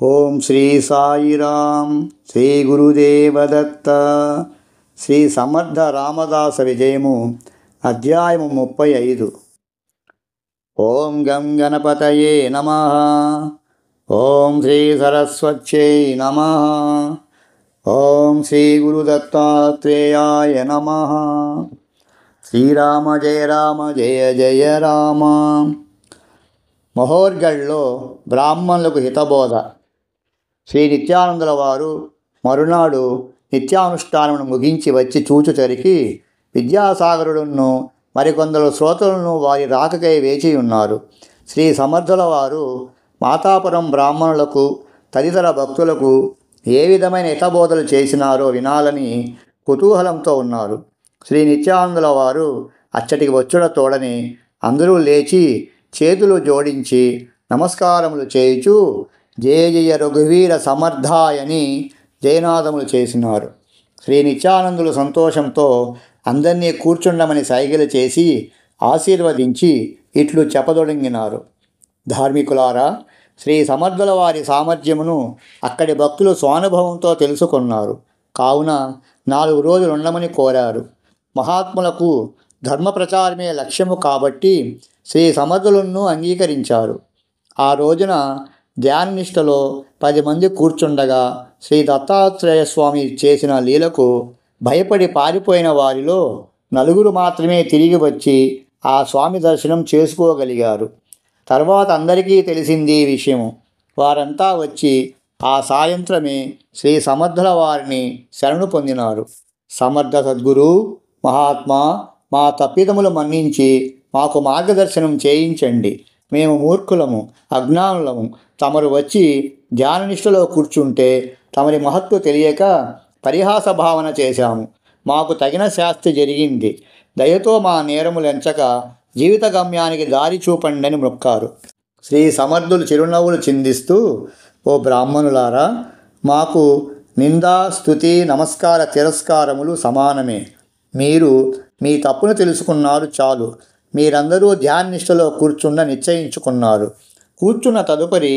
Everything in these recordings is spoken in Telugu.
ఓం శ్రీ సాయిరాం. శ్రీ గురుదేవదత్త. శ్రీ సమర్థ రామదాస విజయము అధ్యాయము 35. ఓం గం గణపతయే నమః. ఓం శ్రీ సరస్వత్యై నమః. ఓం శ్రీ గురుదత్తాత్రేయాయ నమః. శ్రీరామ జయ రామ జయ జయ రామ. మహోర్గఢ్లో బ్రాహ్మణులకు హితబోధ. శ్రీ నిత్యానందుల వారు మరునాడు నిత్యానుష్ఠానమును ముగించి వచ్చి చూచుచరికి విద్యాసాగరుడును మరికొందరు శ్రోతలను వారి రాకకై వేచి ఉన్నారు. శ్రీ సమర్థుల వారు మాతాపురం బ్రాహ్మణులకు తదితర భక్తులకు ఏ విధమైన హితబోధలు చేసినారో వినాలని కుతూహలంతో ఉన్నారు. శ్రీ నిత్యానందుల వారు అచ్చటికి వచ్చుట తోడని అందరూ లేచి చేతులు జోడించి నమస్కారములు చేయుచు జయ జయ రఘువీర సమర్థాయని జయనాదములు చేసినారు. శ్రీ నిత్యానందులు సంతోషంతో అందరినీ కూర్చుండమని సైగలు చేసి ఆశీర్వదించి ఇట్లు చెప్పదొడంగినారు. ధార్మికులారా, శ్రీ సమర్థుల వారి సామర్థ్యమును అక్కడి భక్తులు స్వానుభవంతో తెలుసుకున్నారు. కావున 4 రోజులు ఉండమని కోరారు. మహాత్ములకు ధర్మ ప్రచారమే లక్ష్యము కాబట్టి శ్రీ సమర్థులను అంగీకరించారు. ఆ రోజున ధ్యాననిష్టలో 10 మంది కూర్చుండగా శ్రీ దత్తాత్రేయ స్వామి చేసిన లీలకు భయపడి పారిపోయిన వారిలో 4 మాత్రమే తిరిగి వచ్చి ఆ స్వామి దర్శనం చేసుకోగలిగారు. తర్వాత అందరికీ తెలిసింది ఈ విషయము. వారంతా వచ్చి ఆ సాయంత్రమే శ్రీ సమర్థుల వారిని శరణు పొందినారు. సమర్థ సద్గురు మహాత్మా, మా తప్పిదములు మన్నించి మాకు మార్గదర్శనం చేయించండి. మేము మూర్ఖులము, అజ్ఞానులము. తమరు వచ్చి ధ్యాననిష్టలో కూర్చుంటే తమరి మహత్తు తెలియక పరిహాస భావన చేశాము. మాకు తగిన శాస్తి జరిగింది. దయతో మా నేరములెంచక జీవిత గమ్యానికి దారి చూపండి అని మొక్కారు. శ్రీ సమర్థులు చిరునవ్వులు చిందిస్తూ, ఓ బ్రాహ్మణులారా, మాకు నిందా స్తుతి నమస్కార తిరస్కారములు సమానమే. మీరు మీ తప్పును తెలుసుకున్నారు చాలు. మీరందరూ ధ్యాననిష్టలో కూర్చున్న నిశ్చయించుకున్నారు. కూర్చున్న తదుపరి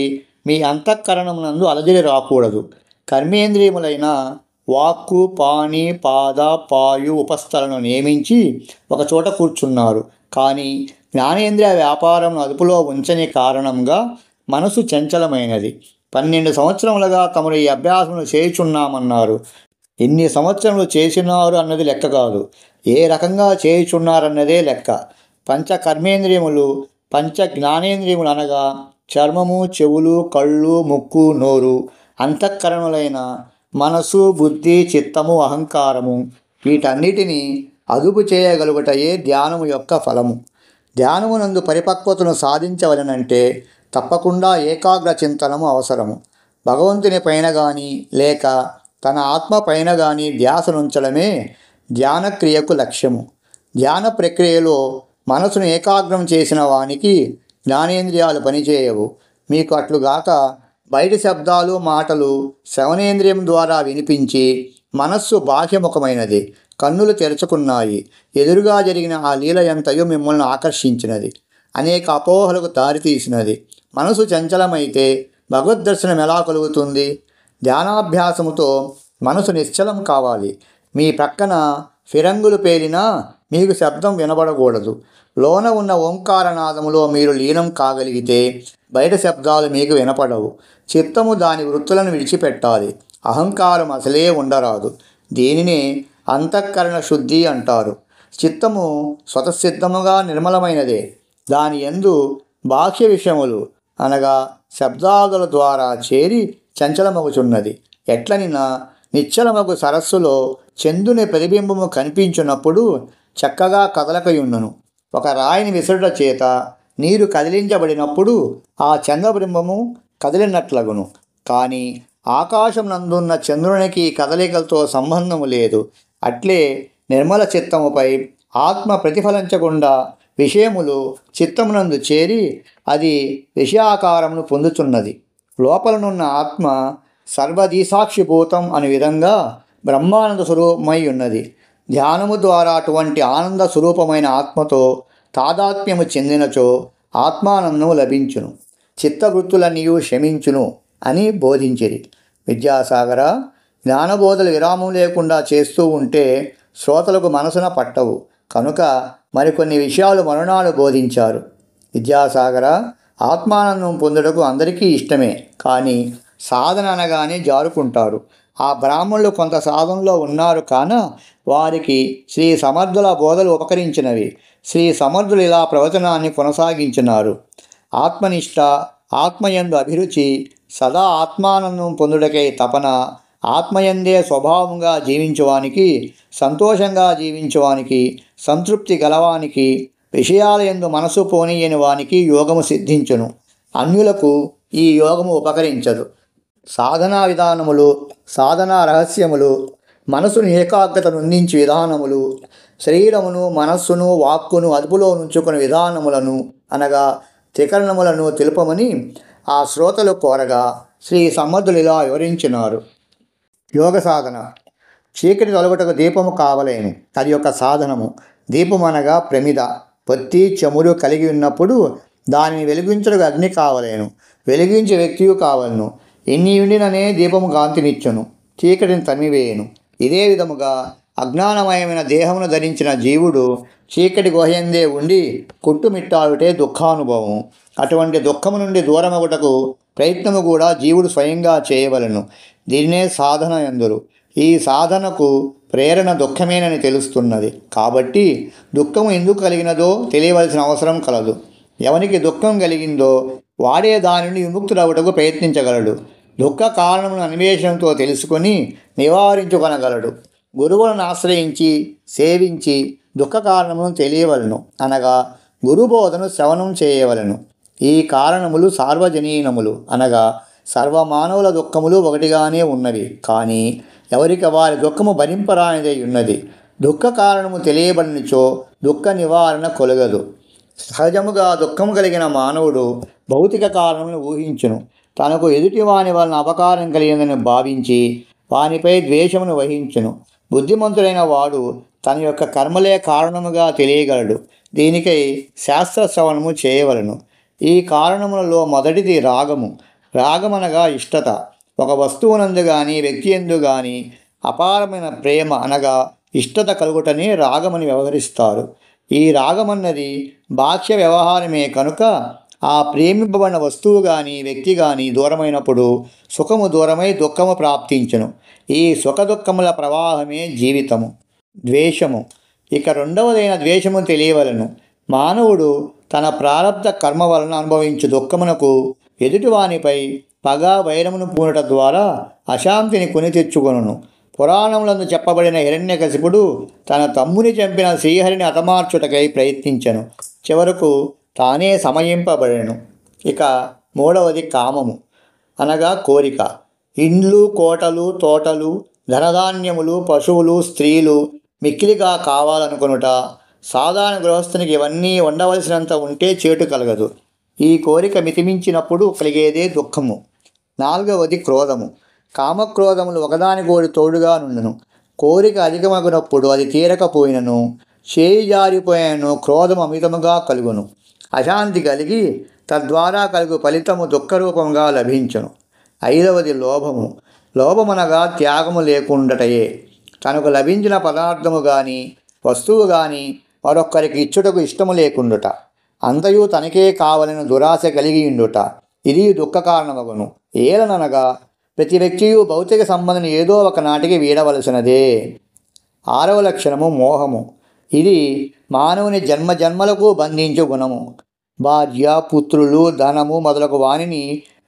మీ అంతఃకరణమునందు అలజడి రాకూడదు. కర్మేంద్రియములైన వాక్కు, పాణి, పాద, పాయు, ఉపస్థలను నియమించి ఒకచోట కూర్చున్నారు. కానీ జ్ఞానేంద్రియ వ్యాపారమును అదుపులో ఉంచని కారణంగా మనసు చంచలమైనది. 12 సంవత్సరములుగా తమరు ఈ అభ్యాసమును చేయుచున్నామన్నారు. ఎన్ని సంవత్సరములు చేసినారు అన్నది లెక్క కాదు, ఏ రకంగా చేయుచున్నారన్నదే లెక్క. పంచ కర్మేంద్రియములు, పంచ జ్ఞానేంద్రియములు అనగా చర్మము, చెవులు, కళ్ళు, ముక్కు, నోరు, అంతఃకరణములైన మనసు, బుద్ధి, చిత్తము, అహంకారము, వీటన్నిటినీ అదుపు చేయగలుగుటయే ధ్యానము యొక్క ఫలము. ధ్యానమునందు పరిపక్వతను సాధించవలనంటే తప్పకుండా ఏకాగ్ర చింతనము అవసరము. భగవంతుని పైన కానీ లేక తన ఆత్మ పైన కానీ ధ్యాసనుంచడమే ధ్యానక్రియకు లక్ష్యము. ధ్యాన ప్రక్రియలో మనసును ఏకాగ్రం చేసిన వానికి జ్ఞానేంద్రియాలు పనిచేయవు. మీకు అట్లుగాక బయటి శబ్దాలు, మాటలు శ్రవణేంద్రియం ద్వారా వినిపించి మనస్సు బాహ్యముఖమైనది. కన్నులు తెరుచుకున్నాయి. ఎదురుగా జరిగిన ఆ లీల ఎంతయో మిమ్మల్ని ఆకర్షించినది. అనేక అపోహలకు దారితీసినది. మనసు చంచలమైతే భగవద్దర్శనం ఎలా కలుగుతుంది? ధ్యానాభ్యాసముతో మనసు నిశ్చలం కావాలి. మీ ప్రక్కన ఫిరంగులు పేలినా మీకు శబ్దం వినబడకూడదు. లోన ఉన్న ఓంకారనాదములో మీరు లీనం కాగలిగితే బయట శబ్దాలు మీకు వినపడవు. చిత్తము దాని వృత్తులను విడిచిపెట్టాలి. అహంకారం అసలే ఉండరాదు. దీనినే అంతఃకరణ శుద్ధి అంటారు. చిత్తము స్వతసిద్ధముగా నిర్మలమైనదే. దాని యందు బాహ్య విషయములు అనగా శబ్దాదుల ద్వారా చేరి చంచలమగుచున్నది. ఎట్లనినా నిశ్చలమగు సరస్సులో చంద్రుని ప్రతిబింబము కనిపించినప్పుడు చక్కగా కదలకయుండును. ఒక రాయిని విసురుట చేత నీరు కదిలించబడినప్పుడు ఆ చంద్రబింబము కదిలినట్లగును. కానీ ఆకాశం నందున్న చంద్రునికి కదలికలతో సంబంధము లేదు. అట్లే నిర్మల చిత్తముపై ఆత్మ ప్రతిఫలించకుండా విషయములు చిత్తమునందు చేరి అది విషయాకారమును పొందుతున్నది. లోపలనున్న ఆత్మ సర్వదీసాక్షిభూతం అనే విధంగా బ్రహ్మానంద స్వరూపమై ఉన్నది. ధ్యానము ద్వారా అటువంటి ఆనంద స్వరూపమైన ఆత్మతో తాదాత్మ్యము చెందినచో ఆత్మానందము లభించును. చిత్తవృత్తులన్నీయు శమించును అని బోధించిరి. విద్యాసాగర, జ్ఞానబోధలు విరామం లేకుండా చేస్తూ ఉంటే శ్రోతలకు మనసున పట్టవు కనుక మరికొన్ని విషయాలు మరునాడు బోధించారు. విద్యాసాగర, ఆత్మానందం పొందుటకు అందరికీ ఇష్టమే, కానీ సాధన అనగానే జారుకుంటారు. ఆ బ్రాహ్మణులు కొంత సాధనలో ఉన్నారు కాన వారికి శ్రీ సమర్థుల బోధలు ఉపకరించినవి. శ్రీ సమర్థులు ఇలా ప్రవచనాన్ని కొనసాగించినారు. ఆత్మనిష్ట, ఆత్మయందు అభిరుచి, సదా ఆత్మానందం పొందుటకై తపన, ఆత్మయందే స్వభావంగా జీవించువానికి, సంతోషంగా జీవించువానికి, సంతృప్తి గలవానికి, విషయాలయందు మనసు పోనీయని వానికి యోగము సిద్ధించును. అన్యులకు ఈ యోగము ఉపకరించదు. సాధనా విధానములు, సాధనా రహస్యములు, మనసును ఏకాగ్రత నుండించి విధానములు, శరీరమును మనస్సును వాక్కును అదుపులో నుంచుకుని విధానములను అనగా త్రికరణములను తెలుపమని ఆ శ్రోతలు కోరగా శ్రీ సమర్థులు ఇలా వివరించినారు. యోగ సాధన. చీకటి తొలగుటకు దీపము కావలేను, అది యొక్క సాధనము. దీపం అనగా ప్రమిద, పొత్తి చెమురు కలిగి ఉన్నప్పుడు దానిని వెలిగించుటకు అగ్ని కావలేను, వెలిగించే వ్యక్తియు కావలను. ఎన్ని ఉండిననే దీపము కాంతినిచ్చును, చీకటిని తరిమివేయను. ఇదే విధముగా అజ్ఞానమయమైన దేహమును ధరించిన జీవుడు చీకటి గుహయందే ఉండి కొట్టుమిట్టాడుటే దుఃఖానుభవం. అటువంటి దుఃఖము నుండి దూరమగుటకు ప్రయత్నము కూడా జీవుడు స్వయంగా చేయవలను. దీన్నే సాధన ఎందురు. ఈ సాధనకు ప్రేరణ దుఃఖమేనని తెలుస్తున్నది కాబట్టి దుఃఖము ఎందుకు కలిగినదో తెలియవలసిన అవసరం కలదు. ఎవనికి దుఃఖం కలిగిందో వాడే దాని నుండి విముక్తుడవుటకు ప్రయత్నించగలడు. దుఃఖ కారణమును అన్వేషణతో తెలుసుకొని నివారించుకొనగలడు. గురువులను ఆశ్రయించి సేవించి దుఃఖ కారణమును తెలియవలను అనగా గురుబోధను శ్రవణం చేయవలను. ఈ కారణములు సార్వజనీనములు అనగా సర్వమానవుల దుఃఖములు ఒకటిగానే ఉన్నవి, కానీ ఎవరికి వారి దుఃఖము భరింపరానిదై ఉన్నది. దుఃఖ కారణము తెలియబడినచో దుఃఖ నివారణ కొలగదు. సహజముగా దుఃఖము కలిగిన మానవుడు భౌతిక కారణమును ఊహించును. తనకు ఎదుటి వాని వలన అపకారం కలిగిందని భావించి వానిపై ద్వేషమును వహించును. బుద్ధిమంతుడైన వాడు తన యొక్క కర్మలే కారణముగా తెలియగలడు. దీనికై శాస్త్ర శ్రవణము చేయవలను. ఈ కారణములలో మొదటిది రాగము. రాగమనగా ఇష్టత. ఒక వస్తువునందు కానీ వ్యక్తి యందు కానీ అపారమైన ప్రేమ అనగా ఇష్టత కలుగుటనే రాగమని వ్యవహరిస్తారు. ఈ రాగమన్నది బాహ్య వ్యవహారమే కనుక ఆ ప్రేమింపబడిన వస్తువు కానీ వ్యక్తి కానీ దూరమైనప్పుడు సుఖము దూరమై దుఃఖము ప్రాప్తించును. ఈ సుఖ దుఃఖముల ప్రవాహమే జీవితము. ద్వేషము. ఇక రెండవదైన ద్వేషము తెలియవలను. మానవుడు తన ప్రారబ్ధ కర్మ వలన అనుభవించు దుఃఖమునకు ఎదుటివానిపై పగ వైరమును పూనుట ద్వారా అశాంతిని కొని తెచ్చుకొనును. పురాణములందు చెప్పబడిన హిరణ్యకశిపుడు తన తమ్ముని చంపిన శ్రీహరిని హతమార్చుటకై ప్రయత్నించెను. చివరకు తానే సమయింపబడెను. ఇక మూడవది కామము అనగా కోరిక. ఇండ్లు, కోటలు, తోటలు, ధనధాన్యములు, పశువులు, స్త్రీలు మిక్కిలిగా కావాలనుకొనుట. సాధారణ గృహస్థునికి ఇవన్నీ ఉండవలసినంత ఉంటే చేటు కలగదు. ఈ కోరిక మితిమించినప్పుడు కలిగేదే దుఃఖము. నాలుగవది క్రోధము. కామక్రోధములు ఒకదానికోడి తోడుగా నుండును. కోరిక అధికమగునప్పుడు అది తీరకపోయినను, చేయి జారిపోయినను క్రోధము అమితముగా కలుగును. అశాంతి కలిగి తద్వారా కలుగు ఫలితము దుఃఖరూపంగా లభించును. ఐదవది లోభము. లోభమనగా త్యాగము లేకుండటయే. తనకు లభించిన పదార్థము కానీ వస్తువు కానీ మరొక్కరికి ఇచ్చుటకు ఇష్టము లేకుండుట. అంతయు తనకే కావలని దురాశ కలిగి ఉండుట. ఇది దుఃఖ కారణమగును. ఏలననగా ప్రతి వ్యక్తియు భౌతిక సంబంధం ఏదో ఒక నాటికి వీడవలసినదే. ఆరవ లక్షణము మోహము. ఇది మానవుని జన్మజన్మలకు బంధించు గుణము. భార్య, పుత్రులు, ధనము మొదలగు వానిని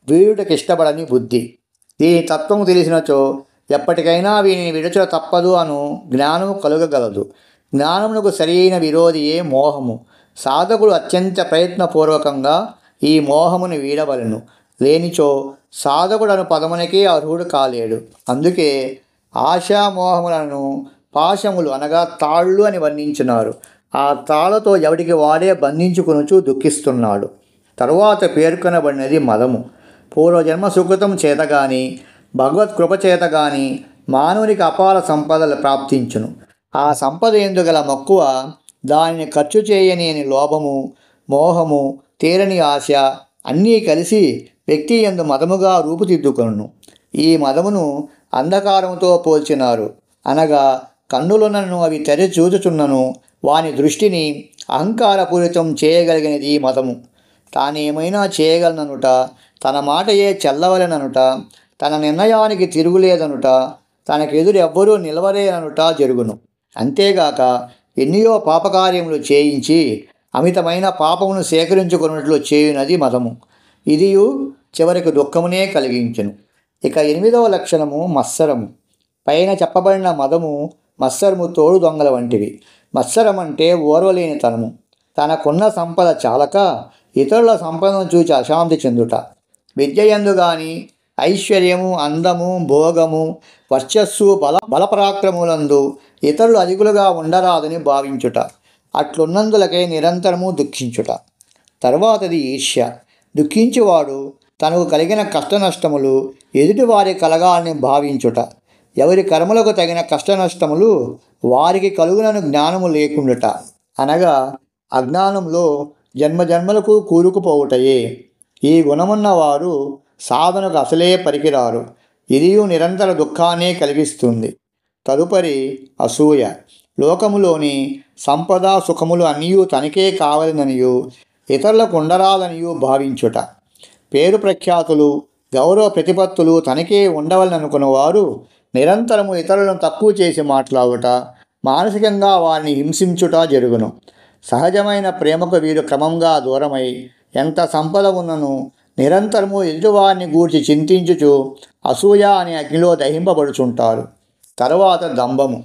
వీడుటకు ఇష్టపడని బుద్ధి. దీని తత్వము తెలిసినచో ఎప్పటికైనా వీనిని విడుచుట తప్పదు అను జ్ఞానము కలుగగలదు. జ్ఞానమునకు సరియైన విరోధియే మోహము. సాధకుడు అత్యంత ప్రయత్నపూర్వకంగా ఈ మోహమును వీడవలను. లేనిచో సాధకుడను పదమునకే అర్హుడు కాలేడు. అందుకే ఆశామోహములను పాశములు అనగా తాళ్ళు అని వర్ణించినారు. ఆ తాళ్లతో ఎవడికి వాడే బంధించుకొనుచు దుఃఖిస్తున్నాడు. తరువాత పేర్కొనబడినది మదము. పూర్వజన్మ సుకృతం చేత కానీ భగవత్ కృపచేత కానీ మానవునికి అపార సంపదలు ప్రాప్తించును. ఆ సంపద ఎందుగల మక్కువ, దానిని ఖర్చు చేయని లోభము, మోహము, తీరని ఆశ అన్నీ కలిసి వ్యక్తి యందు మదముగా రూపుదిద్దుకొనును. ఈ మదమును అంధకారముతో పోల్చినారు. అనగా కన్నులున్నను అవి తెరచూచుచున్నను వాని దృష్టిని అహంకారపూరితం చేయగలిగినది మదము. తానేమైనా చేయగలననుట, తన మాటయే చెల్లవలెననుట, తన నిర్ణయానికి తిరుగులేదనుట, తనకెదురెవ్వరూ నిలవలేననుట జరుగును. అంతేగాక ఎన్నియో పాపకార్యములు చేయించి అమితమైన పాపమును సేకరించుకున్నట్లు చేయునది మదము. ఇదియు చివరికి దుఃఖమునే కలిగించును. ఇక 8వ లక్షణము మత్సరము. పైన చెప్పబడిన మదము మత్సరము తోడు దొంగల వంటివి. మత్సరం అంటే ఓర్వలేనితనము. తనకున్న సంపద చాలక ఇతరుల సంపదను చూచి అశాంతి చెందుట. విద్యయందు గాని ఐశ్వర్యము, అందము, భోగము, వర్చస్సు, బలపరాక్రములందు ఇతరులు అధికులుగా ఉండరాదని భావించుట. అట్లున్నందులకై నిరంతరము దుఃఖించుట. తరువాతది ఈర్ష్య. దుఃఖించువాడు తనకు కలిగిన కష్టనష్టములు ఎదుటివారి కలగాలని భావించుట. ఎవరి కర్మలకు తగిన కష్టనష్టములు వారికి కలుగునను జ్ఞానము లేకుండుట. అనగా అజ్ఞానంలో జన్మజన్మలకు కూరుకుపోవుటయే. ఈ గుణమున్న వారు సాధనకు అసలే పనికిరారు. ఇదియు నిరంతర దుఃఖాన్నే కలిగిస్తుంది. తదుపరి అసూయ. లోకములోని సంపద సుఖములు అన్నీయూ తనకే కావలననియు ఇతరులకు ఉండరాదనియు భావించుట. పేరు ప్రఖ్యాతులు, గౌరవ ప్రతిపత్తులు తనకే ఉండవలననుకున్నవారు నిరంతరము ఇతరులను తక్కువ చేసి మాట్లాడుట, మానసికంగా వారిని హింసించుట జరుగును. సహజమైన ప్రేమకు వీరు క్రమంగా దూరమై ఎంత సంపద ఉన్నను నిరంతరము ఎదుటివారిని గూర్చి చింతించుచు అసూయ అనే అగ్నిలో దహింపబడుచుంటారు. తరువాత దంభము.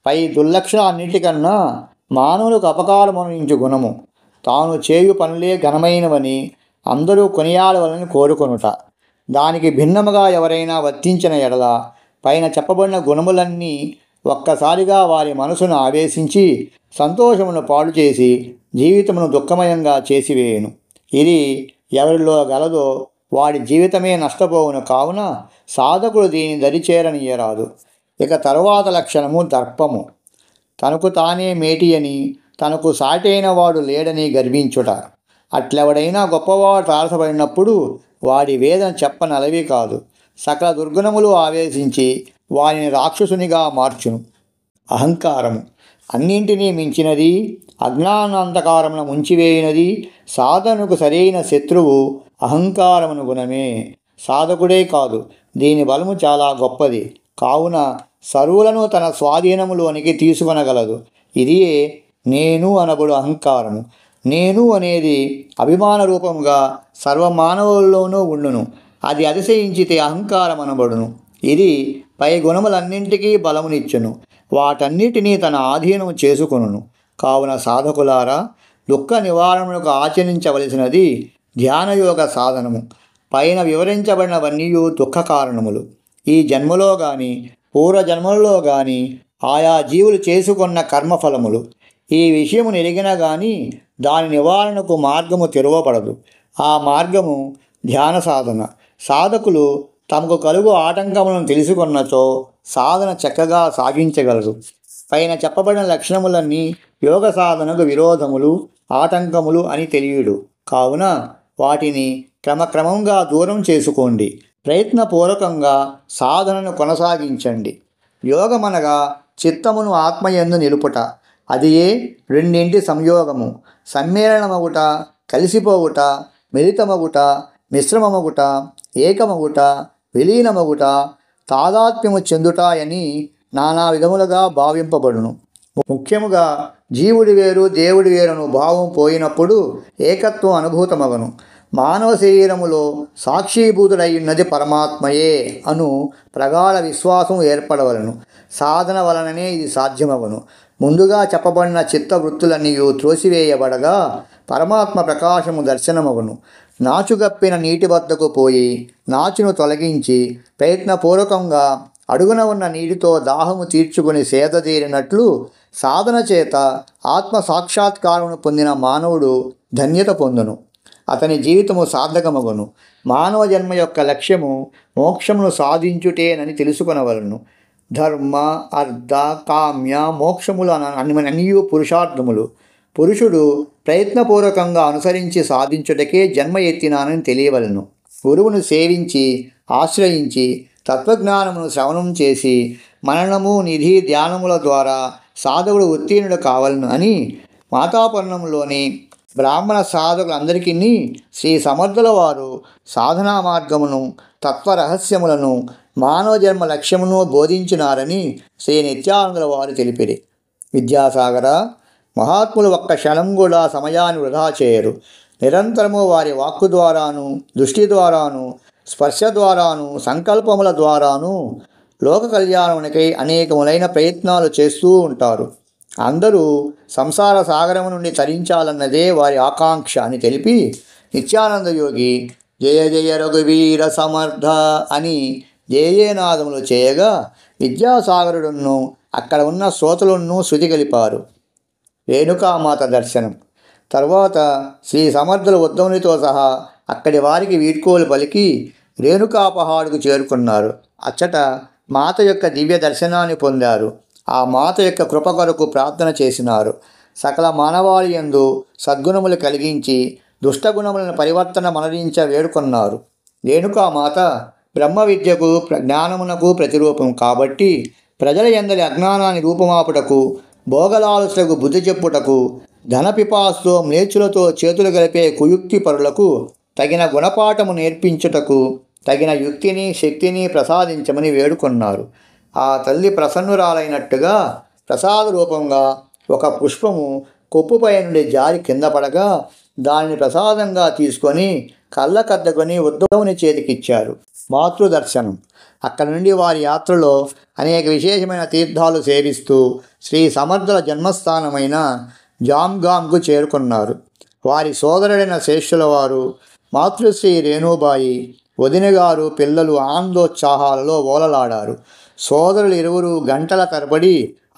పై దుర్లక్షణాన్నిటికన్నా మానవులకు అపకారమనించు గుణము. తాను చేయు పనులే ఘనమైనవని అందరూ కొనియాడవలని కోరుకొనుట. దానికి భిన్నముగా ఎవరైనా వర్తించిన ఎడల పైన చెప్పబడిన గుణములన్నీ ఒక్కసారిగా వారి మనసును ఆవేశించి సంతోషమును పాడు చేసి జీవితమును దుఃఖమయంగా చేసివేయును. ఇది ఎవరిలో గలదో వాడి జీవితమే నష్టపోవును. కావున సాధకుడు దీని దరిచేరనీయరాదు. ఇక తరువాత లక్షణము దర్పము. తనకు తానే మేటి అని, తనకు సాటైన వాడు లేడని గర్వించుట. అట్లెవడైనా గొప్పవాడు తారసపడినప్పుడు వాడి వేదన చెప్పనలవి కాదు. సకల దుర్గుణములు ఆవేశించి వారిని రాక్షసునిగా మార్చును. అహంకారము. అన్నింటినీ మించినది, అజ్ఞానాంధకారమును ముంచివేయినది, సాధనకు సరైన శత్రువు అహంకారమును గుణమే. సాధకుడే కాదు, దీని బలము చాలా గొప్పది. కావున సర్వులను తన స్వాధీనములోనికి తీసుకొనగలదు. ఇదియే నేను అనబడు అహంకారము. నేను అనేది అభిమాన రూపముగా సర్వమానవుల్లోనూ ఉండును. అది అతిశయించితే అహంకారం అనబడును. ఇది పై గుణములన్నింటికీ బలమునిచ్చును. వాటన్నిటినీ తన ఆధీనం చేసుకొనును. కావున సాధకులారా, దుఃఖ నివారణకు ఆచరించవలసినది ధ్యానయోగ సాధనము. పైన వివరించబడినవన్నీ దుఃఖ కారణములు. ఈ జన్మలో కానీ పూర్వజన్మలలో కానీ ఆయా జీవులు చేసుకున్న కర్మఫలములు. ఈ విషయము ఎరిగిన కానీ దాని నివారణకు మార్గము తెరవబడదు. ఆ మార్గము ధ్యాన సాధన. సాధకులు తమకు కలుగు ఆటంకములను తెలుసుకున్నచో సాధన చక్కగా సాగించగలరు. పైన చెప్పబడిన లక్షణములన్నీ యోగ సాధనకు విరోధములు, ఆటంకములు అని తెలియడు. కావున వాటిని క్రమక్రమంగా దూరం చేసుకోండి. ప్రయత్నపూర్వకంగా సాధనను కొనసాగించండి. యోగమనగా చిత్తమును ఆత్మయందు నిలుపుట. అదియే రెండింటి సంయోగము. సమ్మేళనమగుట, కలిసిపోవుట, మిళితమగుట, మిశ్రమమగుట, ఏకమగుట, విలీనమగుట, తాదాత్మ్యము చెందుట అని నానా విధములుగా భావింపబడును. ముఖ్యముగా జీవుడి వేరు దేవుడి వేరును భావం పోయినప్పుడు ఏకత్వం అనుభూతమగను. మానవ శరీరములో సాక్షీభూతుడయ్యున్నది పరమాత్మయే అను ప్రగాఢ విశ్వాసం ఏర్పడవలను. సాధన వలననే ఇది సాధ్యమగును. ముందుగా చెప్పబడిన చిత్తవృత్తులన్నీ త్రోసివేయబడగా పరమాత్మ ప్రకాశము దర్శనమగును. నాచుగప్పిన నీటి వద్దకు పోయి నాచును తొలగించి ప్రయత్నపూర్వకంగా అడుగున ఉన్న నీటితో దాహము తీర్చుకుని సేదతీరినట్లు సాధన చేత ఆత్మ సాక్షాత్కారమును పొందిన మానవుడు ధన్యత పొందును. అతని జీవితము సార్థకమగును. మానవ జన్మ యొక్క లక్ష్యము మోక్షమును సాధించుటేనని తెలుసుకొనవలను. ధర్మ, అర్థ, కామ్య, మోక్షములు అన్నీ పురుషార్థములు. పురుషుడు ప్రయత్నపూర్వకంగా అనుసరించి సాధించుటకే జన్మ ఎత్తినానని తెలియవలను. గురువును సేవించి ఆశ్రయించి తత్వజ్ఞానమును శ్రవణం చేసి మననము నిధి ధ్యానముల ద్వారా సాధకుడు ఉత్తీర్ణుడు కావాలను అని మాతాపర్ణంలోని బ్రాహ్మణ సాధకులందరికీ శ్రీ సమర్థుల వారు సాధనా మార్గమును తత్వరహస్యములను మానవ జన్మ లక్ష్యమును బోధించినారని శ్రీ నిత్యానందుల వారు తెలిపిరి. విద్యాసాగర, మహాత్ములు ఒక్క క్షణం కూడా సమయాన్ని వృధా చేయరు. నిరంతరము వారి వాక్కు ద్వారాను, దృష్టి ద్వారాను, స్పర్శ ద్వారాను, సంకల్పముల ద్వారాను లోక కళ్యాణమునికై అనేకములైన ప్రయత్నాలు చేస్తూ ఉంటారు. అందరూ సంసార సాగరము నుండి తరించాలన్నదే వారి ఆకాంక్ష అని తెలిపి నిత్యానంద యోగి జయ జయ రఘువీర సమర్థ అని జయనాదములు చేయగా విద్యాసాగరుడును అక్కడ ఉన్న శ్రోతలను శృతి కలిపారు. రేణుకామాత దర్శనం తర్వాత శ్రీ సమర్థుల ఉద్ధవునితో సహా అక్కడి వారికి వీడ్కోలు పలికి రేణుకాపహాడుకు చేరుకున్నారు. అచ్చట మాత యొక్క దివ్య దర్శనాన్ని పొందారు. ఆ మాత యొక్క కృప కొరకు ప్రార్థన చేసినారు. సకల మానవాళి యందు సద్గుణములు కలిగించి దుష్టగుణములను పరివర్తన మనరించ వేడుకొన్నారు. రేణుకామాత బ్రహ్మ విద్యకు జ్ఞానమునకు ప్రతిరూపం కాబట్టి ప్రజల యందలి అజ్ఞానాన్ని రూపుమాపుటకు, భోగలాలసులకు బుద్ధి చెప్పుటకు, ధనపిపాసుతో మ్లేచ్చులతో చేతులు గలిపే కుయుక్తి పరులకు తగిన గుణపాఠము నేర్పించుటకు తగిన యుక్తిని శక్తిని ప్రసాదించమని వేడుకొన్నారు. ఆ తల్లి ప్రసన్నురాలైనట్టుగా ప్రసాద రూపంగా ఒక పుష్పము కొప్పుపై నుండి జారి కింద పడగా దానిని ప్రసాదంగా తీసుకొని కళ్ళకద్దుకొని ఉద్ధవుని చేతికిచ్చారు. మాతృదర్శనం అక్కడి నుండి వారి యాత్రలో అనేక విశేషమైన తీర్థాలు సేవిస్తూ శ్రీ సమర్థుల జన్మస్థానమైన జామ్గామ్కు చేరుకున్నారు. వారి సోదరుడైన శ్రేష్ఠుల వారు, మాతృశ్రీ రేణుబాయి, వదినగారు, పిల్లలు ఆనందోత్సాహాలలో ఓలలాడారు. సోదరులు ఇరువురు గంటల తరబడి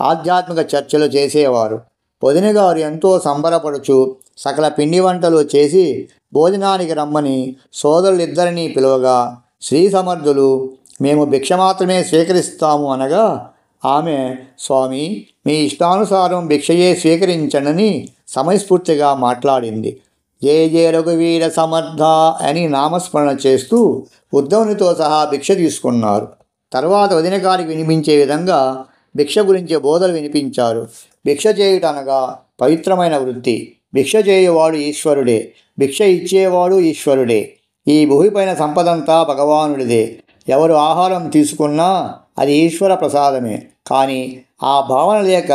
ఆధ్యాత్మిక చర్చలు చేసేవారు. వదినగారు ఎంతో సంబరపడుచు సకల పిండి వంటలు చేసి భోజనానికి రమ్మని సోదరులిద్దరినీ పిలువగా శ్రీ సమర్థులు మేము భిక్ష మాత్రమే స్వీకరిస్తాము అనగా ఆమె స్వామి మీ ఇష్టానుసారం భిక్షయే స్వీకరించనని సమయస్ఫూర్తిగా మాట్లాడింది. జయ జయ రఘువీర సమర్థ అని నామస్మరణ చేస్తూ ఉద్ధవునితో సహా భిక్ష తీసుకున్నారు. తర్వాత వదిన గారికి వినిపించే విధంగా భిక్ష గురించి బోధలు వినిపించారు. భిక్ష చేయుట అనగా పవిత్రమైన వృత్తి. భిక్ష చేయువాడు ఈశ్వరుడే, భిక్ష ఇచ్చేవాడు ఈశ్వరుడే. ఈ భూమిపైన సంపదంతా భగవానుడిదే. ఎవరు ఆహారం తీసుకున్నా అది ఈశ్వర ప్రసాదమే. కానీ ఆ భావన లేక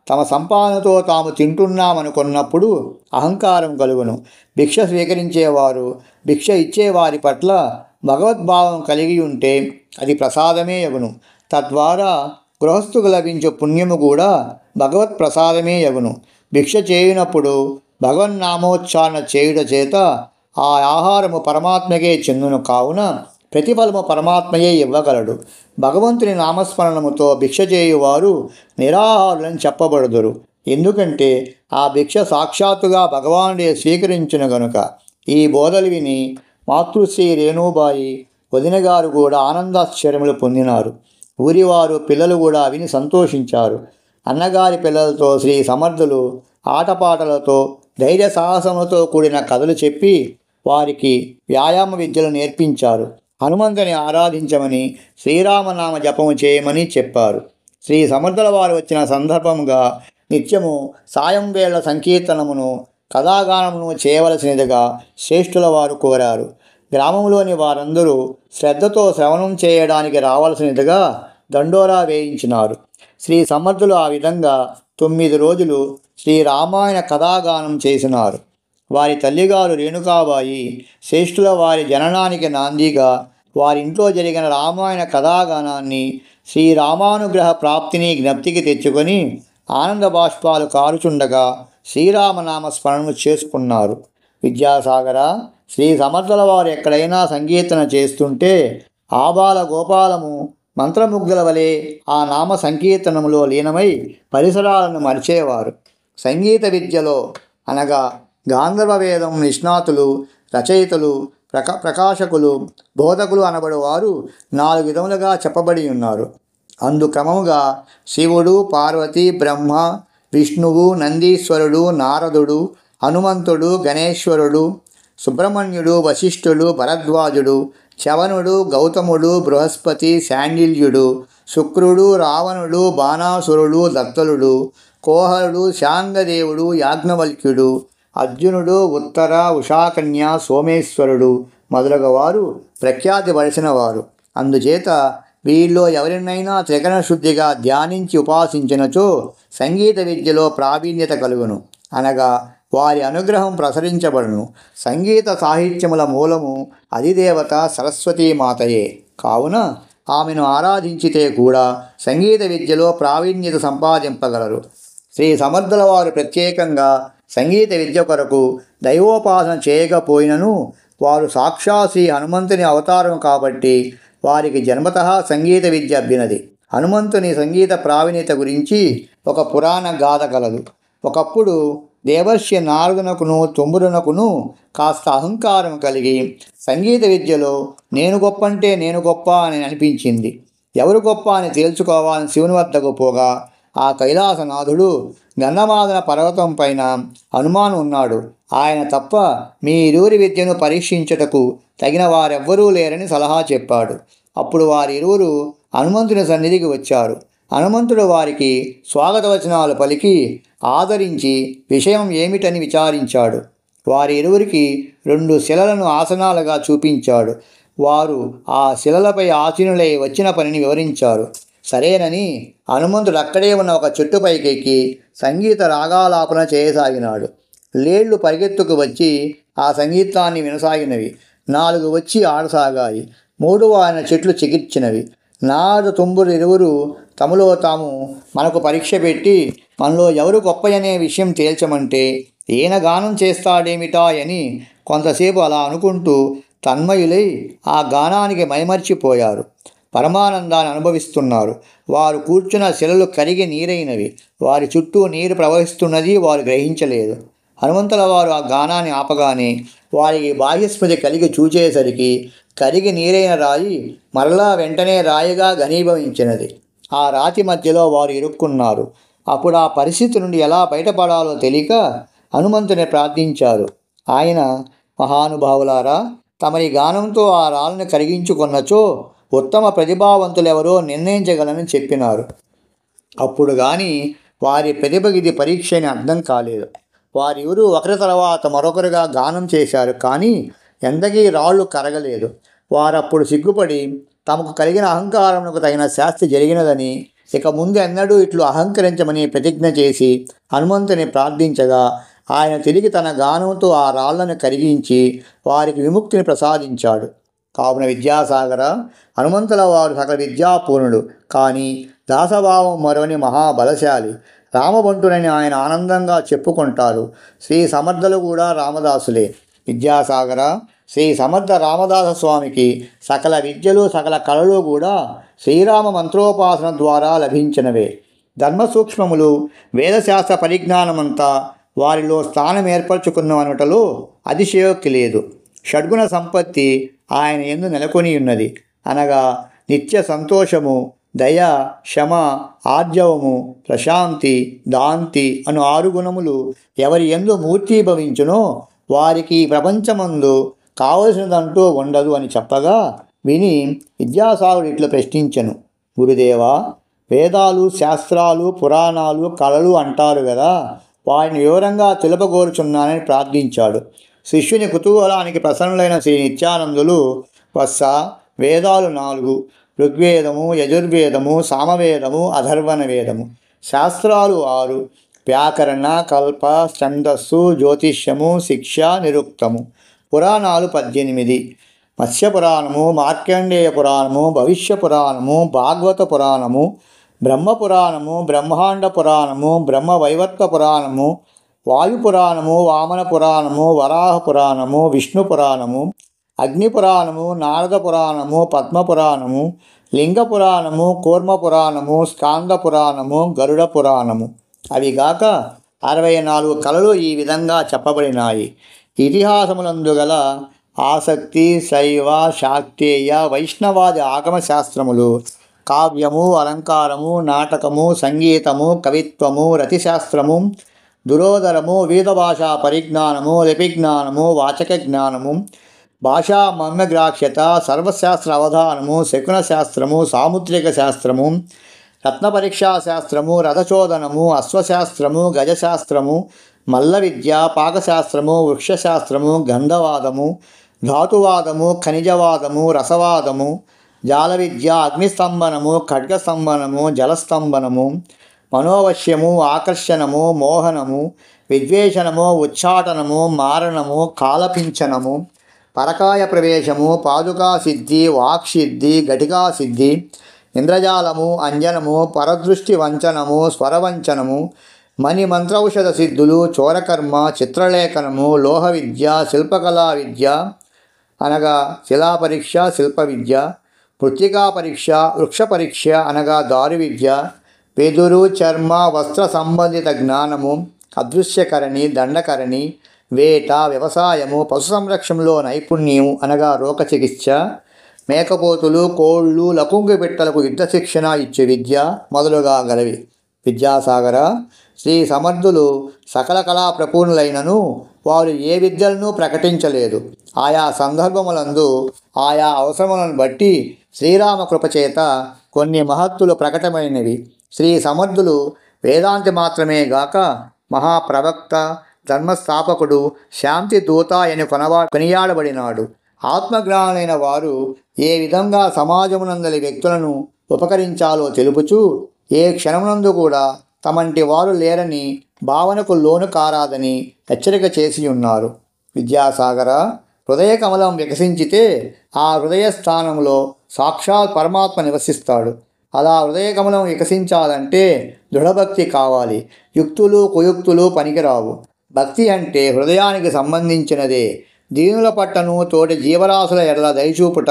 తమ సంపాదనతో తాము తింటున్నామనుకున్నప్పుడు అహంకారం కలుగును. భిక్ష స్వీకరించేవారు భిక్ష ఇచ్చేవారి పట్ల భగవద్భావం కలిగి ఉంటే అది ప్రసాదమే యగును. తద్వారా గృహస్థుకు లభించే పుణ్యము కూడా భగవత్ ప్రసాదమే యగును. భిక్ష చేయునప్పుడు భగవన్నామోచ్చారణ చేయుట చేత ఆ ఆహారము పరమాత్మకే చెందును. కావున ప్రతిఫలము పరమాత్మయే ఇవ్వగలడు. భగవంతుని నామస్మరణముతో భిక్ష చేయువారు నిరాహారులని చెప్పబడుదురు. ఎందుకంటే ఆ భిక్ష సాక్షాత్తుగా భగవానుడే స్వీకరించును గనుక. ఈ బోధలు విని మాతృశ్రీ రేణుబాయి, వదినగారు కూడా ఆనందాశ్చర్యములు పొందినారు. ఊరివారు పిల్లలు కూడా విని సంతోషించారు. అన్నగారి పిల్లలతో శ్రీ సమర్థులు ఆటపాటలతో ధైర్య సాహసములతో కూడిన కథలు చెప్పి వారికి వ్యాయామ విద్యలు నేర్పించారు. హనుమంతుని ఆరాధించమని, శ్రీరామనామ జపము చేయమని చెప్పారు. శ్రీ సమర్థుల వారు వచ్చిన సందర్భంగా నిత్యము సాయం వేళ సంకీర్తనమును కథాగానమును చేయవలసినదిగా శ్రేష్ఠుల వారు కోరారు. గ్రామంలోని వారందరూ శ్రద్ధతో శ్రవణం చేయడానికి రావాల్సినదిగా దండోరా వేయించినారు. శ్రీ సమర్థులు ఆ విధంగా 9 రోజులు శ్రీరామాయణ కథాగానం చేసినారు. వారి తల్లిగారు రేణుకాబాయి శ్రేష్ఠుల వారి జననానికి నాందిగా వారింట్లో జరిగిన రామాయణ కథాగానాన్ని శ్రీరామానుగ్రహ ప్రాప్తిని జ్ఞప్తికి తెచ్చుకొని ఆనంద బాష్పాలు కారుచుండగా శ్రీరామనామ స్మరణను చేసుకున్నారు. విద్యాసాగర, శ్రీ సమర్థుల వారు ఎక్కడైనా సంకీర్తన చేస్తుంటే ఆబాల గోపాలము మంత్రముగ్ధుల వలె ఆ నామ సంకీర్తనములో లీనమై పరిసరాలను మరిచేవారు. సంగీత విద్యలో అనగా గాంధర్వ వేదం నిష్ణాతులు, రచయితలు, ప్రకాశకులు, బోధకులు అనబడువారు 4 విధములుగా చెప్పబడి ఉన్నారు. అందు క్రమముగా శివుడు, పార్వతి, బ్రహ్మ, విష్ణువు, నందీశ్వరుడు, నారదుడు, హనుమంతుడు, గణేశ్వరుడు, సుబ్రహ్మణ్యుడు, వశిష్ఠుడు, భరద్వాజుడు, చవనుడు, గౌతముడు, బృహస్పతి, శాండిల్యుడు, శుక్రుడు, రావణుడు, బాణాసురుడు, దత్తలుడు, కోహలుడు, శాంగదేవుడు, యాజ్ఞవల్క్యుడు, అర్జునుడు, ఉత్తర, ఉషాకన్య, సోమేశ్వరుడు మొదలగువారు ప్రఖ్యాతి పడిచిన వారు. అందుచేత వీరిలో ఎవరినైనా త్రికరణ శుద్ధిగా ధ్యానించి ఉపాసించినచో సంగీత విద్యలో ప్రావీణ్యత కలుగును, అనగా వారి అనుగ్రహం ప్రసరించబడును. సంగీత సాహిత్యముల మూలము అధిదేవత సరస్వతీమాతయే. కావున ఆమెను ఆరాధించితే కూడా సంగీత విద్యలో ప్రావీణ్యత సంపాదింపగలరు. శ్రీ సమర్థుల వారు ప్రత్యేకంగా సంగీత విద్య కొరకు దైవోపాసన చేయకపోయినను వారు సాక్షాత్ శ్రీ హనుమంతుని అవతారం కాబట్టి వారికి జన్మతః సంగీత విద్య అబ్బినది. హనుమంతుని సంగీత ప్రావీణ్యత గురించి ఒక పురాణ గాథ కలదు. ఒకప్పుడు దేవర్షి నారదునకును తుమ్మురునకును కాస్త అహంకారం కలిగి సంగీత విద్యలో నేను గొప్ప అంటే నేను గొప్ప అని అనిపించింది. ఎవరు గొప్ప అని తేల్చుకోవాలని శివుని వద్దకు పోగా ఆ కైలాసనాథుడు గంధమాదన పర్వతం పైన హనుమాను ఉన్నాడు. ఆయన తప్ప మీ ఇరువురి విద్యను పరీక్షించుటకు తగిన వారెవ్వరూ లేరని సలహా చెప్పాడు. అప్పుడు వారిరువురు హనుమంతుని సన్నిధికి వచ్చారు. హనుమంతుడు వారికి స్వాగతవచనాలు పలికి ఆదరించి విషయం ఏమిటని విచారించాడు. వారి ఇరువురికి 2 శిలలను ఆసనాలుగా చూపించాడు. వారు ఆ శిలలపై ఆసీనులై వచ్చిన పనిని వివరించారు. సరేనని హనుమంతుడు అక్కడే ఉన్న ఒక చెట్టుపైకెక్కి సంగీత రాగాలాపన చేయసాగినాడు. లేళ్లు పరిగెత్తుకు వచ్చి ఆ సంగీతాన్ని వినసాగినవి. 4 వచ్చి ఆడసాగాయి. 3వ ఆయన చెట్లు చికిర్చినవి. నారద తుంబురు ఇరువురు తమలో తాము మనకు పరీక్ష పెట్టి మనలో ఎవరు గొప్ప అనే విషయం తేల్చమంటే ఈయన గానం చేస్తాడేమిటా అని కొంతసేపు అలా అనుకుంటూ తన్మయులై ఆ గానానికి మైమర్చిపోయారు. పరమానందాన్ని అనుభవిస్తున్నారు. వారు కూర్చున్న శిలలు కరిగి నీరైనవి. వారి చుట్టూ నీరు ప్రవహిస్తున్నది వారు గ్రహించలేదు. హనుమంతుల వారు ఆ గానాన్ని ఆపగానే వారికి బాహ్యస్మృతి కలిగి చూచేసరికి కరిగి నీరైన రాయి మరలా వెంటనే రాయిగా ఘనీభవించినది. ఆ రాతి మధ్యలో వారు ఇరుక్కున్నారు. అప్పుడు ఆ పరిస్థితి నుండి ఎలా బయటపడాలో తెలియక హనుమంతుని ప్రార్థించారు. ఆయన, మహానుభావులారా, తమరి గానంతో ఆ రాళ్ళను కరిగించుకున్నచో ఉత్తమ ప్రతిభావంతులెవరో నిర్ణయించగలని చెప్పినారు. అప్పుడు కానీ వారి ప్రతిభకి ఇది పరీక్ష అని అర్థం కాలేదు. వారిరువురు ఒకరి తర్వాత మరొకరుగా గానం చేశారు, కానీ ఎంతకీ రాళ్ళు కరగలేదు. వారప్పుడు సిగ్గుపడి తమకు కలిగిన అహంకారమునకు తగిన శాస్తి జరిగినదని, ఇక ముందు ఎన్నడూ ఇట్లు అహంకరించమని ప్రతిజ్ఞ చేసి హనుమంతుని ప్రార్థించగా ఆయన తిరిగి తన గానంతో ఆ రాళ్లను కరిగించి వారికి విముక్తిని ప్రసాదించాడు. కావున విద్యాసాగర, హనుమంతుల వారు సకల విద్యాపూర్ణుడు, కానీ దాసభావం మరొని మహాబలశాలి. రామబంటునని ఆయన ఆనందంగా చెప్పుకుంటారు. శ్రీ సమర్థులు కూడా రామదాసులే. విద్యాసాగర, శ్రీ సమర్థ రామదాస స్వామికి సకల విద్యలు సకల కళలు కూడా శ్రీరామ మంత్రోపాసన ద్వారా లభించినవే. ధర్మ సూక్ష్మములు వేదశాస్త్ర పరిజ్ఞానమంతా వారిలో స్థానం ఏర్పరచుకున్నవనుటలో అతిశయోక్తి లేదు. షడ్గుణ సంపత్తి ఆయన యందు నెలకొని ఉన్నది, అనగా నిత్య సంతోషము, దయ, శమ, ఆర్జవము, ప్రశాంతి, దాంతి అను 6 గుణములు ఎవరి యందు మూర్తీభవించునో వారికి ప్రపంచమందు కావలసినదంటూ ఉండదు అని చెప్పగా విని విద్యాసాగరుడు ఇట్లు ప్రశ్నించెను. గురుదేవా, వేదాలు, శాస్త్రాలు, పురాణాలు, కళలు అంటారు కదా, వాటిని వివరంగా తెలుపగోరుచున్నానని ప్రార్థించాడు. శిష్యుని కుతూహలానికి ప్రసన్నులైన శ్రీ నిత్యానందులు, వత్స, వేదాలు 4, ఋగ్వేదము, యజుర్వేదము, సామవేదము, అథర్వణ వేదము. శాస్త్రాలు 6, వ్యాకరణ, కల్ప, ఛందస్సు, జ్యోతిష్యము, శిక్ష, నిరుక్తము. పురాణాలు 18, మత్స్యపురాణము, మార్కండేయ పురాణము, భవిష్య పురాణము, భాగవత పురాణము, బ్రహ్మపురాణము, బ్రహ్మాండ పురాణము, బ్రహ్మవైవర్త పురాణము, వాయుపురాణము, వామన పురాణము, వరాహ పురాణము, విష్ణు పురాణము, అగ్ని పురాణము, నారద పురాణము, పద్మపురాణము, లింగ పురాణము, కూర్మ పురాణము, స్కాంద పురాణము, గరుడ పురాణము. అవిగాక 64 కళలు ఈ విధంగా చెప్పబడినాయి. ఇతిహాసములందు గల ఆసక్తి, శైవ, శాక్తేయ, వైష్ణవాది ఆగమ శాస్త్రములు, కావ్యము, అలంకారము, నాటకము, సంగీతము, కవిత్వము, రతిశాస్త్రము, దురోదరము, వివిధ భాషా పరిజ్ఞానము, లిపిజ్ఞానము, వాచక జ్ఞానము, భాషా మమ్యగ్రాహ్యత, సర్వశాస్త్ర అవధానము, శకున శాస్త్రము, సాముద్రిక శాస్త్రము, రత్న పరీక్షా శాస్త్రము, రథచోదనము, అశ్వశాస్త్రము, గజశాస్త్రము, మల్ల విద్య, పాకశాస్త్రము, వృక్షశాస్త్రము, గంధవాదము, ధాతువాదము, ఖనిజవాదము, రసవాదము, జాల విద్య, అగ్నిస్తంభనము, ఖడ్గస్తంభనము, జలస్తంభనము, మనోవశ్యము, ఆకర్షణము, మోహనము, విద్వేషణము, ఉచ్చాటనము, మారణము, కాలపించనము, పరకాయ ప్రవేశము, పాదుకా సిద్ధి, వాక్సిద్ధి, ఘటికా సిద్ధి, ఇంద్రజాలము, అంజనము, పరదృష్టి వంచనము, స్వరవంచనము, మణి మంత్రౌషధ సిద్ధులు, చోరకర్మ, చిత్రలేఖనము, లోహ విద్య, శిల్పకళా విద్య అనగా శిలా పరీక్ష, శిల్ప విద్య, మృత్తికా పరీక్ష, వృక్ష పరీక్ష అనగా దారు విద్య, వెదురు, చర్మ, వస్త్ర సంబంధిత జ్ఞానము, అదృశ్యకరణి, దండకరణి, వేట, వ్యవసాయము, పశు సంరక్షణలో నైపుణ్యం అనగా రోగ చికిత్స, మేకపోతులు, కోళ్ళు, లకుంగి బిట్టలకు యుద్ధ శిక్షణ ఇచ్చే విద్య మొదలుగా గలవి. విద్యాసాగర, శ్రీ సమర్థులు సకల కళా ప్రపూర్ణులైనను వారు ఏ విద్యలను ప్రకటించలేదు. ఆయా సందర్భములందు ఆయా అవసరములను బట్టి శ్రీరామ కృపచేత కొన్ని మహత్తులు ప్రకటమైనవి. శ్రీ సమర్థులు వేదాంతి మాత్రమే గాక మహాప్రవక్త, ధర్మస్థాపకుడు, శాంతి దూత అని కొనియాడబడినాడు. ఆత్మజ్ఞానులైన వారు ఏ విధంగా సమాజమునందలి వ్యక్తులను ఉపకరించాలో తెలుపుచూ ఏ క్షణమునందు కూడా తమంటి వారు లేరని భావనకు లోను కారాదని హెచ్చరిక చేసి ఉన్నారు. విద్యాసాగర, హృదయ కమలం వికసించితే ఆ హృదయ స్థానంలో సాక్షాత్ పరమాత్మ నివసిస్తాడు. అలా హృదయ కమలం వికసించాలంటే దృఢభక్తి కావాలి. యుక్తులు కుయుక్తులు పనికిరావు. భక్తి అంటే హృదయానికి సంబంధించినదే. దీనుల పట్టను, తోటి జీవరాశుల ఎడల దయచూపుట,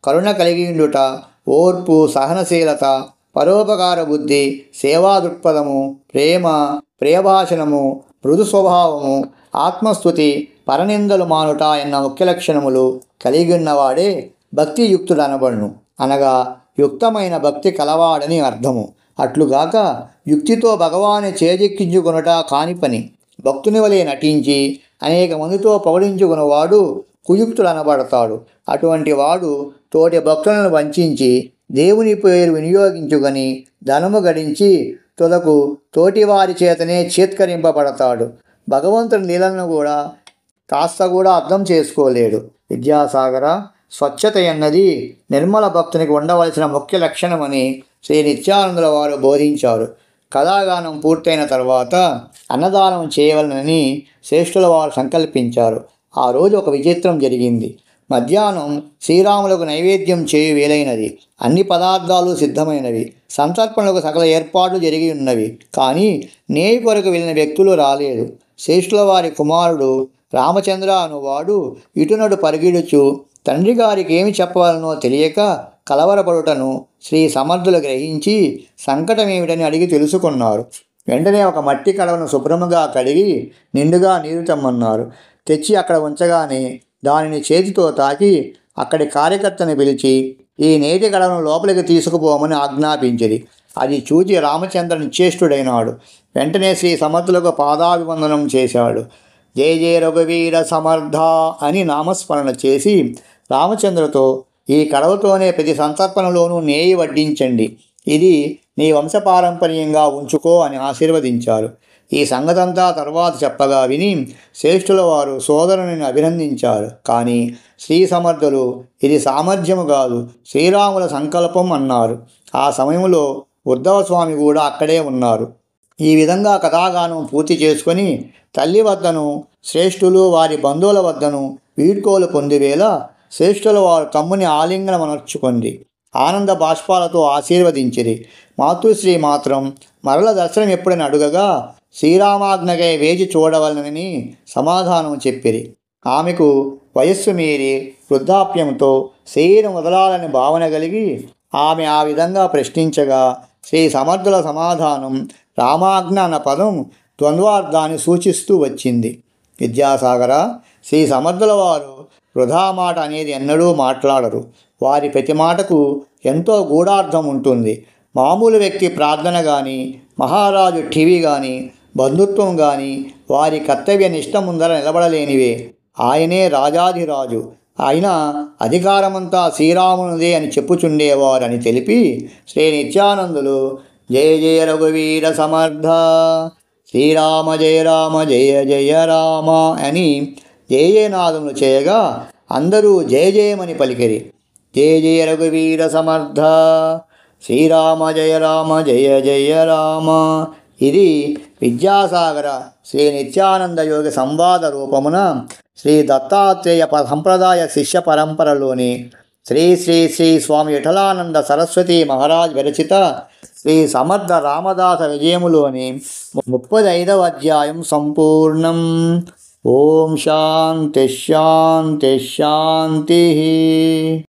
కరుణ కలిగియుండుట, ఓర్పు, సహనశీలత, పరోపకార బుద్ధి, సేవా దృక్పథము, ప్రేమ, ప్రియభాషణము, మృదు స్వభావము, ఆత్మస్థుతి, పరనిందలు మానుట ఎన్న ముఖ్య లక్షణములు కలిగిన్నవాడే భక్తియుక్తుడనబడును. అనగా యుక్తమైన భక్తి కలవాడని అర్థము. అట్లుగాక యుక్తితో భగవాన్ని చేజెక్కించుకొనుట కాని పని. భక్తుని వలె నటించి అనేక మందితో పొగడించుకున్నవాడు కుయుక్తుడనబడతాడు. అటువంటి వాడు తోటి భక్తులను వంచి దేవుని పేరు వినియోగించుకొని ధనము గడించి తుదకు తోటివారి చేతనే చేత్కరింపబడతాడు. భగవంతుని లీలను కూడా కాస్త కూడా అర్థం చేసుకోలేడు. విద్యాసాగర, స్వచ్ఛత అన్నది నిర్మల భక్తునికి ఉండవలసిన ముఖ్య లక్షణమని శ్రీ నిత్యానందుల వారు బోధించారు. కథాగానం పూర్తయిన తర్వాత అన్నదానం చేయవలనని శ్రేష్ఠుల వారు సంకల్పించారు. ఆ రోజు ఒక విచిత్రం జరిగింది. మధ్యాహ్నం శ్రీరాములకు నైవేద్యం చేయు వేలైనది. అన్ని పదార్థాలు సిద్ధమైనవి. సంతర్పణలకు సకల ఏర్పాట్లు జరిగి ఉన్నవి. కానీ నేయి కొరకు వెళ్ళిన వ్యక్తులు రాలేదు. శ్రేష్ఠుల వారి కుమారుడు రామచంద్ర అనువాడు ఇటునడు పరిగెడుచు తండ్రి గారికి ఏమి చెప్పవాలనో తెలియక కలవరపడుటను శ్రీ సమర్థులు గ్రహించి సంకటమేమిటని అడిగి తెలుసుకున్నారు. వెంటనే ఒక మట్టి కడవను శుభ్రముగా కడిగి నిండుగా నీరు తెమ్మన్నారు. తెచ్చి అక్కడ ఉంచగానే దానిని చేతితో తాకి అక్కడి కార్యకర్తని పిలిచి ఈ నేటి కడవను లోపలికి తీసుకుపోమని ఆజ్ఞాపించిరి. అది చూచి రామచంద్ర నిశ్చేష్టుడైనాడు. వెంటనే శ్రీ సమర్థులకు పాదాభివందనం చేశాడు. జయ జయ రఘువీర సమర్థ అని నామస్మరణ చేసి రామచంద్రతో ఈ కడవతోనే ప్రతి సంతర్పణలోనూ నేయి వడ్డించండి. ఇది నీ వంశపారంపర్యంగా ఉంచుకో అని ఆశీర్వదించారు. ఈ సంగతంతా తర్వాత చెప్పగా విని శ్రేష్ఠుల వారు సోదరుని అభినందించారు. కానీ శ్రీ సమర్థులు ఇది సామర్థ్యము కాదు, శ్రీరాముల సంకల్పం అన్నారు. ఆ సమయంలో ఉద్ధవ స్వామి కూడా అక్కడే ఉన్నారు. ఈ విధంగా కథాగానం పూర్తి చేసుకొని తల్లి వద్దను శ్రేష్ఠులు వారి బంధువుల వద్దను వీడ్కోలు పొందివేళ శ్రేష్ఠుల వారు తమ్ముని ఆలింగనమనర్చుకుంది. ఆనంద బాష్పాలతో ఆశీర్వదించిరి. మాతృశ్రీ మాత్రం మరల దర్శనం ఎప్పుడని అడుగగా శ్రీరామాజ్ఞకై వేచి చూడవలనని సమాధానం చెప్పిరి. ఆమెకు వయస్సు మీరి వృద్ధాప్యంతో శరీరం వదలాలని భావన కలిగి ఆమె ఆ విధంగా ప్రశ్నించగా శ్రీ సమర్థుల సమాధానం రామాజ్ఞ అన్న పదం ద్వంద్వార్థాన్ని సూచిస్తూ వచ్చింది. విద్యాసాగర, శ్రీ సమర్థుల వారు వృధా మాట అనేది ఎన్నడూ మాట్లాడరు. వారి ప్రతి మాటకు ఎంతో గూఢార్థం ఉంటుంది. మామూలు వ్యక్తి ప్రార్థన కానీ, మహారాజు టీవీ కానీ, బంధుత్వం కానీ వారి కర్తవ్య నిష్ట ముందర నిలబడలేనివే. ఆయనే రాజాధిరాజు, ఆయన అధికారమంతా శ్రీరామునిదే అని చెప్పుచుండేవారని తెలిపి శ్రీ నిత్యానందులు జయ జయ రఘువీర సమర్థ శ్రీరామ జయ రామ జయ జయ రామ అని జయనాదములు చేయగా అందరూ జయ జయమని పలికిరి. జయ జయ రఘువీర సమర్థ శ్రీరామ జయ రామ జయ జయ రామ. ఇది విద్యాసాగర శ్రీ నిత్యానంద యోగి సంవాద రూపమున శ్రీ దత్తాత్రేయ సంప్రదాయ శిష్య పరంపరలోని శ్రీ శ్రీ శ్రీ స్వామి విఠలానంద సరస్వతి మహారాజ్ విరచిత శ్రీ సమర్థ రామదాస విజయములోని 35వ అధ్యాయం సంపూర్ణం. ఓం శాంతి శాంతి శాంతి.